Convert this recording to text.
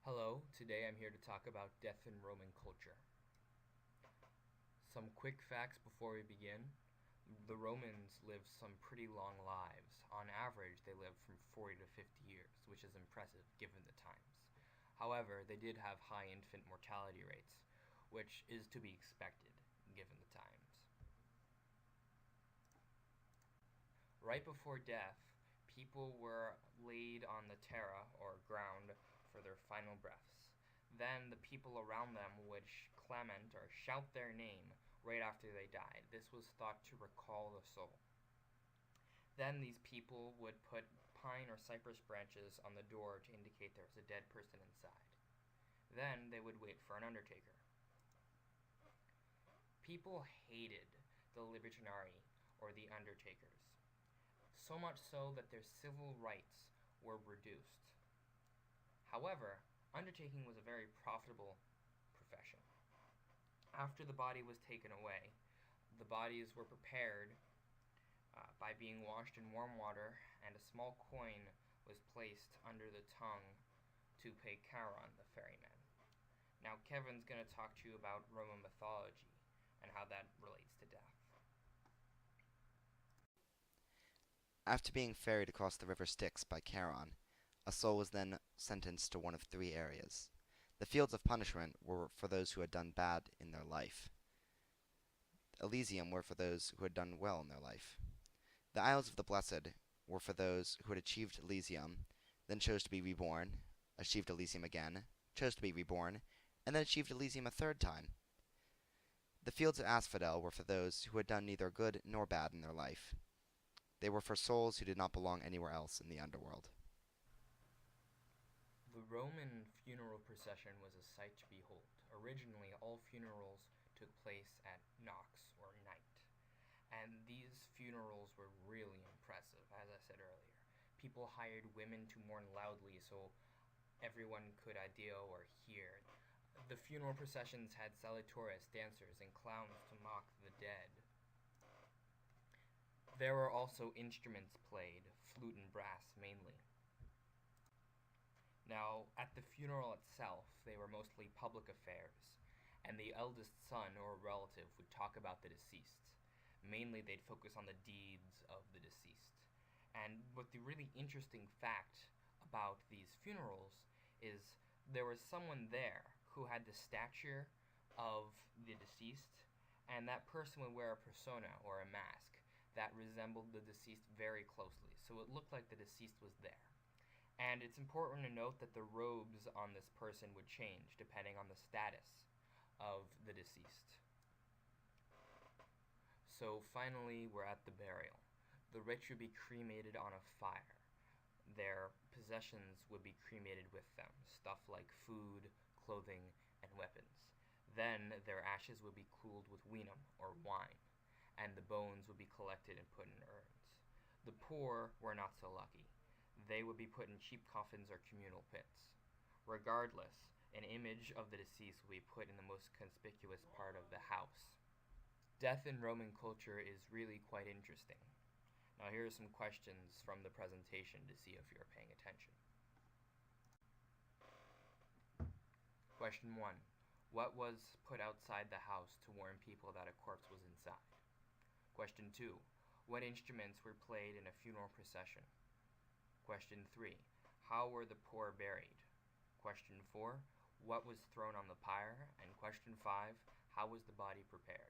Hello, today I'm here to talk about death in Roman culture. Some quick facts before we begin. The Romans lived some pretty long lives. On average, they lived from 40 to 50 years, which is impressive given the times. However, they did have high infant mortality rates, which is to be expected given the times. Right before death, people were laid on the terra, or ground, for their final breaths. Then the people around them would clamant or shout their name right after they died. This was thought to recall the soul. Then these people would put pine or cypress branches on the door to indicate there was a dead person inside. Then they would wait for an undertaker. People hated the libertinari, or the undertakers, so much so that their civil rights were reduced. However, undertaking was a very profitable profession. After the body was taken away, the bodies were prepared by being washed in warm water, and a small coin was placed under the tongue to pay Charon, the ferryman. Now Kevin's going to talk to you about Roman mythology and how that relates to death. After being ferried across the river Styx by Charon, a soul was then sentenced to one of three areas. The fields of punishment were for those who had done bad in their life. Elysium were for those who had done well in their life. The Isles of the Blessed were for those who had achieved Elysium, then chose to be reborn, achieved Elysium again, chose to be reborn, and then achieved Elysium a third time. The fields of Asphodel were for those who had done neither good nor bad in their life. They were for souls who did not belong anywhere else in the underworld. The Roman funeral procession was a sight to behold. Originally, all funerals took place at Nox, or night. And these funerals were really impressive, as I said earlier. People hired women to mourn loudly so everyone could idea or hear. The funeral processions had salutatorists, dancers, and clowns to mock the dead. There were also instruments played, flute and brass mainly. Now, at the funeral itself, they were mostly public affairs, and the eldest son or relative would talk about the deceased. Mainly, they'd focus on the deeds of the deceased. And what the really interesting fact about these funerals is there was someone there who had the stature of the deceased, and that person would wear a persona or a mask that resembled the deceased very closely, so it looked like the deceased was there. And it's important to note that the robes on this person would change depending on the status of the deceased. So finally, we're at the burial. The rich would be cremated on a fire. Their possessions would be cremated with them, stuff like food, clothing, and weapons. Then their ashes would be cooled with winum, or wine, and the bones would be collected and put in urns. The poor were not so lucky. They would be put in cheap coffins or communal pits. Regardless, an image of the deceased would be put in the most conspicuous part of the house. Death in Roman culture is really quite interesting. Now here are some questions from the presentation to see if you're paying attention. Question 1. What was put outside the house to warn people that a corpse was inside? Question 2. What instruments were played in a funeral procession? Question 3. How were the poor buried? Question 4. What was thrown on the pyre? And question 5. How was the body prepared?